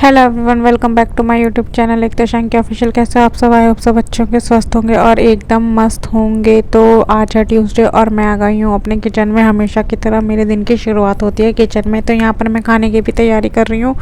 Hello everyone, welcome back to my YouTube channel एक Shanky official. कैसे हो आप सब? आए हो सब अच्छे होंगे, स्वस्थ होंगे और एकदम मस्त होंगे। तो आज है ट्यूसडे और मैं आ गई हूँ अपने किचन में। हमेशा की तरह मेरे दिन की शुरुआत होती है किचन में। तो यहाँ पर मैं खाने की भी तैयारी कर रही हूँ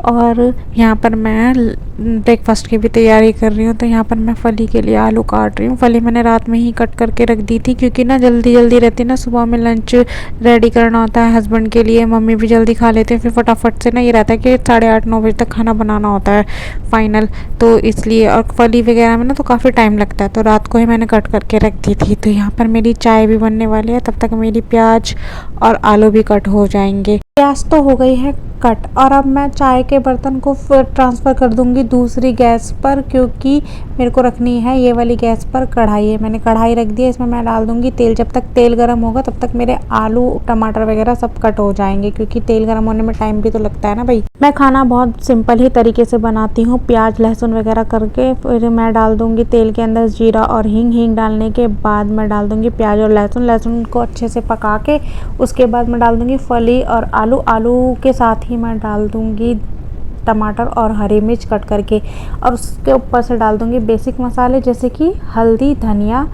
और यहाँ पर मैं ब्रेकफास्ट की भी तैयारी कर रही हूँ। तो यहाँ पर मैं फली के लिए आलू काट रही हूँ। फली मैंने रात में ही कट करके रख दी थी क्योंकि ना जल्दी जल्दी रहती है ना, सुबह में लंच रेडी करना होता है हस्बैंड के लिए, मम्मी भी जल्दी खा लेते हैं। फिर फटाफट से ना ये रहता है कि 8:30-9 बजे तक खाना बनाना होता है फाइनल। तो इसलिए और फली वगैरह में ना तो काफ़ी टाइम लगता है, तो रात को ही मैंने कट करके रख दी थी। तो यहाँ पर मेरी चाय भी बनने वाली है, तब तक मेरी प्याज और आलू भी कट हो जाएंगे। प्याज तो हो गई है कट और अब मैं चाय के बर्तन को ट्रांसफ़र कर दूंगी दूसरी गैस पर, क्योंकि मेरे को रखनी है ये वाली गैस पर कढ़ाई है। मैंने कढ़ाई रख दी है, इसमें मैं डाल दूंगी तेल। जब तक तेल गर्म होगा तब तक मेरे आलू टमाटर वगैरह सब कट हो जाएंगे, क्योंकि तेल गर्म होने में टाइम भी तो लगता है ना भाई। मैं खाना बहुत सिंपल ही तरीके से बनाती हूँ। प्याज लहसुन वगैरह करके फिर मैं डाल दूँगी तेल के अंदर जीरा और हींग डालने के बाद मैं डाल दूँगी प्याज और लहसुन को अच्छे से पका के उसके बाद मैं डाल दूँगी फली और आलू के साथ ही मैं डाल दूँगी टमाटर और हरी मिर्च कट करके, और उसके ऊपर से डाल दूँगी बेसिक मसाले जैसे कि हल्दी, धनिया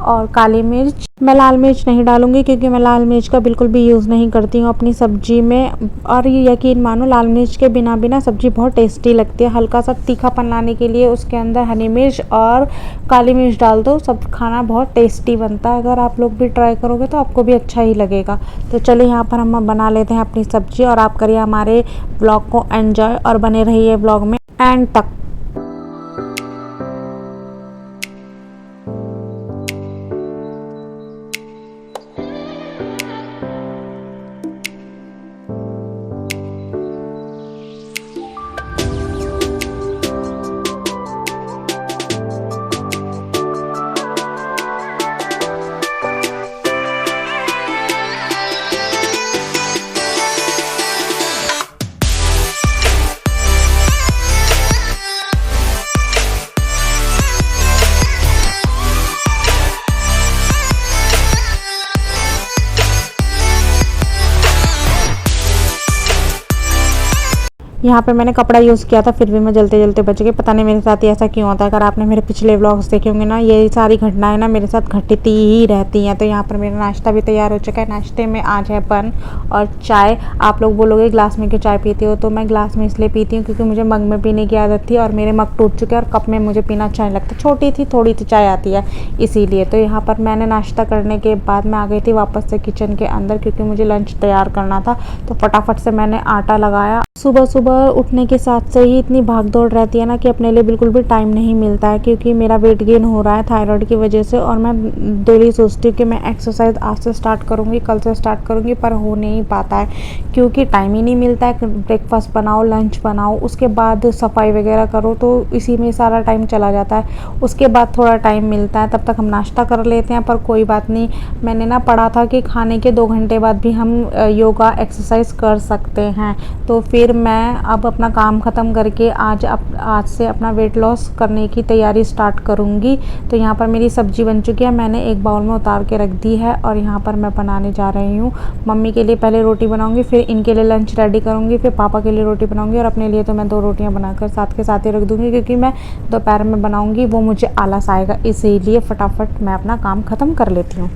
और काली मिर्च। मैं लाल मिर्च नहीं डालूंगी क्योंकि मैं लाल मिर्च का बिल्कुल भी यूज़ नहीं करती हूँ अपनी सब्जी में। और ये यकीन मानो लाल मिर्च के बिना भी ना सब्जी बहुत टेस्टी लगती है। हल्का सा तीखापन लाने के लिए उसके अंदर हरी मिर्च और काली मिर्च डाल दो, सब खाना बहुत टेस्टी बनता है। अगर आप लोग भी ट्राई करोगे तो आपको भी अच्छा ही लगेगा। तो चलिए यहाँ पर हम बना लेते हैं अपनी सब्जी और आप करिए हमारे ब्लॉग को एंजॉय और बने रहिए ब्लॉग में एंड तक। यहाँ पे मैंने कपड़ा यूज़ किया था, फिर भी मैं जलते जलते बच गई। पता नहीं मेरे साथ ही ऐसा क्यों होता है। अगर आपने मेरे पिछले व्लॉग्स देखे होंगे ना, ये सारी घटनाएं ना मेरे साथ घटती ही रहती हैं। तो यहाँ पर मेरा नाश्ता भी तैयार हो चुका है। नाश्ते में आज है बन और चाय। आप लोग बोलोगे ग्लास में क्यों चाय पीती हो, तो मैं ग्लास में इसलिए पीती हूँ क्योंकि मुझे मग में पीने की आदत थी और मेरे मग टूट चुके हैं और कप में मुझे पीना अच्छा नहीं लगता। छोटी थी, थोड़ी सी चाय आती है इसीलिए। तो यहाँ पर मैंने नाश्ता करने के बाद मैं आ गई थी वापस से किचन के अंदर, क्योंकि मुझे लंच तैयार करना था। तो फटाफट से मैंने आटा लगाया। सुबह सुबह उठने के साथ से ही इतनी भाग दौड़ रहती है ना कि अपने लिए बिल्कुल भी टाइम नहीं मिलता है, क्योंकि मेरा वेट गेन हो रहा है थायराइड की वजह से। और मैं डेली सोचती हूँ कि मैं एक्सरसाइज आज से स्टार्ट करूँगी, कल से स्टार्ट करूँगी, पर हो नहीं पाता है क्योंकि टाइम ही नहीं मिलता है। ब्रेकफास्ट बनाओ, लंच बनाओ, उसके बाद सफाई वगैरह करो, तो इसी में सारा टाइम चला जाता है। उसके बाद थोड़ा टाइम मिलता है, तब तक हम नाश्ता कर लेते हैं। पर कोई बात नहीं, मैंने ना पढ़ा था कि खाने के 2 घंटे बाद भी हम योगा एक्सरसाइज कर सकते हैं। तो फिर मैं अब अपना काम ख़त्म करके आज से अपना वेट लॉस करने की तैयारी स्टार्ट करूँगी। तो यहाँ पर मेरी सब्ज़ी बन चुकी है, मैंने एक बाउल में उतार के रख दी है और यहाँ पर मैं बनाने जा रही हूँ। मम्मी के लिए पहले रोटी बनाऊँगी, फिर इनके लिए लंच रेडी करूँगी, फिर पापा के लिए रोटी बनाऊँगी और अपने लिए तो मैं 2 रोटियाँ बनाकर साथ के साथ ही रख दूँगी, क्योंकि मैं दोपहर में बनाऊँगी वो मुझे आलस आएगा। इसीलिए फटाफट मैं अपना काम ख़त्म कर लेती हूँ।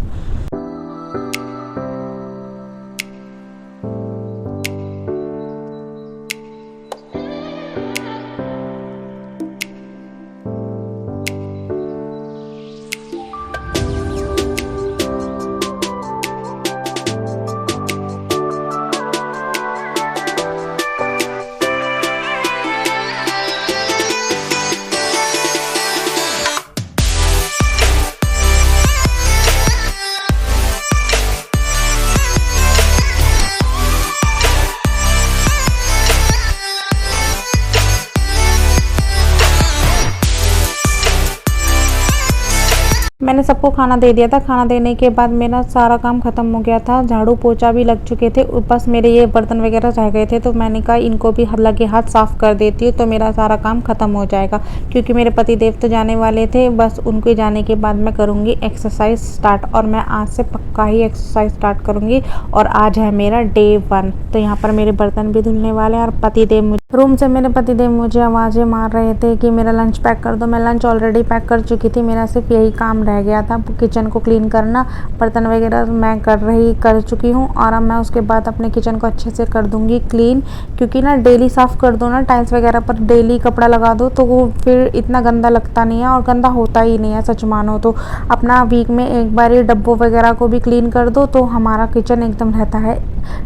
मैंने सबको खाना दे दिया था। खाना देने के बाद मेरा सारा काम ख़त्म हो गया था, झाड़ू पोछा भी लग चुके थे, बस मेरे ये बर्तन वगैरह रह गए थे। तो मैंने कहा इनको भी लगे हाथ साफ़ कर देती हूँ तो मेरा सारा काम ख़त्म हो जाएगा, क्योंकि मेरे पति देव तो जाने वाले थे। बस उनके जाने के बाद मैं करूँगी एक्सरसाइज स्टार्ट, और मैं आज से पक्का ही एक्सरसाइज स्टार्ट करूँगी। और आज है मेरा डे 1। तो यहाँ पर मेरे बर्तन भी धुलने वाले हैं, और पति देव रूम से मेरे पति देव मुझे आवाज़ें मार रहे थे कि मेरा लंच पैक कर दो। मैं लंच ऑलरेडी पैक कर चुकी थी, मेरा सिर्फ यही काम रह गया था किचन को क्लीन करना। बर्तन वगैरह मैं कर चुकी हूँ, और अब मैं उसके बाद अपने किचन को अच्छे से कर दूँगी क्लीन, क्योंकि ना डेली साफ़ कर दो ना टाइल्स वगैरह पर, डेली कपड़ा लगा दो तो वो फिर इतना गंदा लगता नहीं है, और गंदा होता ही नहीं है सच मानो तो। अपना वीक में एक बार ये डब्बों वगैरह को भी क्लीन कर दो तो हमारा किचन एकदम रहता है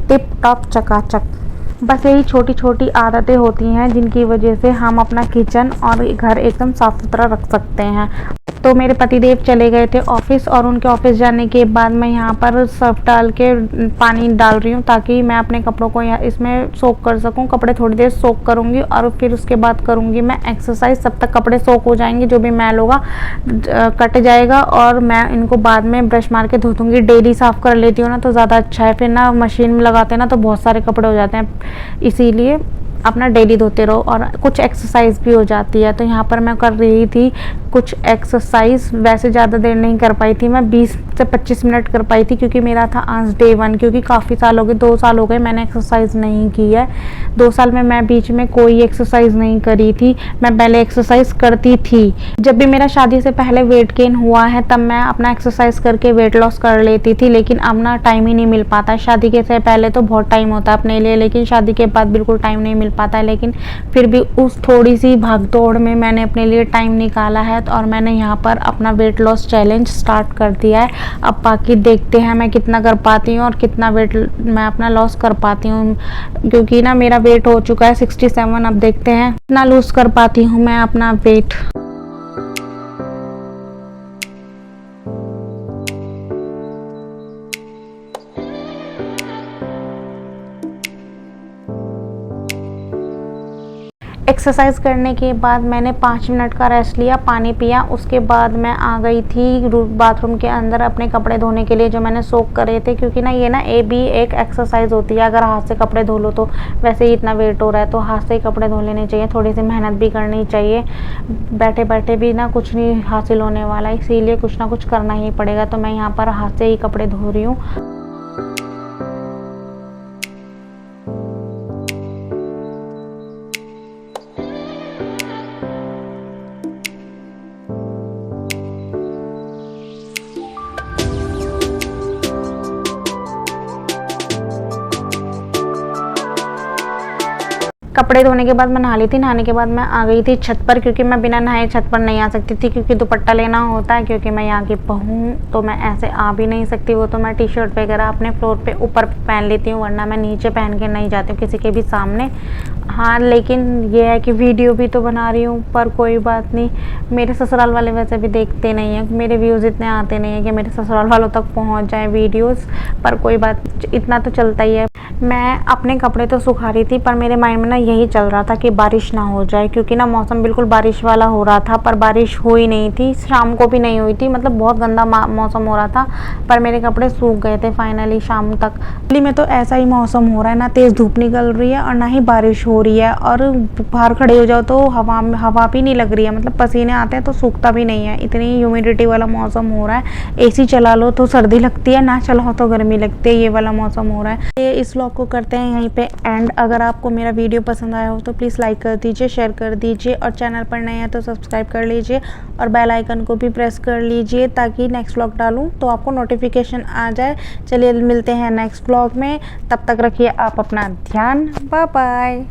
टिप टॉप चकाचक। बस यही छोटी छोटी आदतें होती हैं जिनकी वजह से हम अपना किचन और घर एकदम साफ़ सुथरा रख सकते हैं। तो मेरे पतिदेव चले गए थे ऑफिस, और उनके ऑफिस जाने के बाद मैं यहाँ पर सर्फ डाल के पानी डाल रही हूँ ताकि मैं अपने कपड़ों को इसमें सोक कर सकूँ। कपड़े थोड़ी देर सोक करूँगी और फिर उसके बाद करूँगी मैं एक्सरसाइज। तब तक कपड़े सोक हो जाएंगे, जो भी मैल होगा कट जाएगा, और मैं इनको बाद में ब्रश मार के धो दूँगी। डेली साफ़ कर लेती हूँ ना तो ज़्यादा अच्छा है, फिर ना मशीन में लगाते हैं ना तो बहुत सारे कपड़े हो जाते हैं, इसीलिए अपना डेली धोते रहो और कुछ एक्सरसाइज भी हो जाती है। तो यहाँ पर मैं कर रही थी कुछ एक्सरसाइज। वैसे ज़्यादा देर नहीं कर पाई थी मैं, 20 से 25 मिनट कर पाई थी, क्योंकि मेरा था आज डे 1। क्योंकि काफ़ी साल हो गए, 2 साल हो गए मैंने एक्सरसाइज नहीं की है। 2 साल में मैं बीच में कोई एक्सरसाइज नहीं करी थी। मैं पहले एक्सरसाइज करती थी, जब भी मेरा शादी से पहले वेट गेन हुआ है तब मैं अपना एक्सरसाइज करके वेट लॉस कर लेती थी, लेकिन अब ना टाइम ही नहीं मिल पाता। शादी के से पहले तो बहुत टाइम होता है अपने लिए, लेकिन शादी के बाद बिल्कुल टाइम नहीं मिल पाता है। लेकिन फिर भी उस थोड़ी सी भागदौड़ में मैंने अपने लिए टाइम निकाला है, और मैंने यहाँ पर अपना वेट लॉस चैलेंज स्टार्ट कर दिया है। अब बाकी देखते हैं मैं कितना कर पाती हूँ और कितना वेट मैं अपना लॉस कर पाती हूँ, क्योंकि ना मेरा वेट हो चुका है 67। अब देखते हैं कितना लूज कर पाती हूँ मैं अपना वेट। एक्सरसाइज करने के बाद मैंने 5 मिनट का रेस्ट लिया, पानी पिया। उसके बाद मैं आ गई थी बाथरूम के अंदर अपने कपड़े धोने के लिए जो मैंने सोक करे थे, क्योंकि ना ये ना भी एक एक्सरसाइज होती है। अगर हाथ से कपड़े धो लो तो वैसे ही इतना वेट हो रहा है तो हाथ से ही कपड़े धो लेने चाहिए, थोड़ी सी मेहनत भी करनी चाहिए। बैठे बैठे भी ना कुछ नहीं हासिल होने वाला, इसीलिए कुछ ना कुछ करना ही पड़ेगा। तो मैं यहाँ पर हाथ से ही कपड़े धो रही हूँ। कपड़े धोने के बाद मैं नहा ली थी। नहाने के बाद मैं आ गई थी छत पर, क्योंकि मैं बिना नहाए छत पर नहीं आ सकती थी, क्योंकि दुपट्टा लेना होता है। क्योंकि मैं यहाँ की बहू हूँ तो मैं ऐसे आ भी नहीं सकती। वो तो मैं टी शर्ट वगैरह अपने फ्लोर पे ऊपर पहन लेती हूँ, वरना मैं नीचे पहन के नहीं जाती हूँ किसी के भी सामने। हाँ, लेकिन ये है कि वीडियो भी तो बना रही हूँ, पर कोई बात नहीं। मेरे ससुराल वाले वैसे भी देखते नहीं हैं, मेरे व्यूज़ इतने आते नहीं हैं कि मेरे ससुराल वालों तक पहुँच जाए वीडियोज़, पर कोई बात, इतना तो चलता ही है। मैं अपने कपड़े तो सुखा रही थी, पर मेरे माइंड में ना यही चल रहा था कि बारिश ना हो जाए, क्योंकि ना मौसम बिल्कुल बारिश वाला हो रहा था, पर बारिश हो ही नहीं थी। शाम को भी नहीं हुई थी, मतलब बहुत गंदा मौसम हो रहा था, पर मेरे कपड़े सूख गए थे फाइनली शाम तक। दिल्ली में तो ऐसा ही मौसम हो रहा है, ना तेज़ धूप निकल रही है और ना ही बारिश हो रही है, और बाहर खड़े हो जाओ तो हवा भी नहीं लग रही है, मतलब पसीने आते हैं तो सूखता भी नहीं है। इतनी ह्यूमिडिटी वाला मौसम हो रहा है। एसी चला लो तो सर्दी लगती है, ना चलाओ तो गर्मी लगती है, ये वाला मौसम हो रहा है। इस व्लॉग को करते हैं यहीं पे एंड। अगर आपको मेरा वीडियो पसंद आया हो तो प्लीज़ लाइक कर दीजिए, शेयर कर दीजिए, और चैनल पर नए हैं तो सब्सक्राइब कर लीजिए, और बेल आइकन को भी प्रेस कर लीजिए ताकि नेक्स्ट व्लॉग डालूं तो आपको नोटिफिकेशन आ जाए। चलिए मिलते हैं नेक्स्ट व्लॉग में, तब तक रखिए आप अपना ध्यान। Bye bye.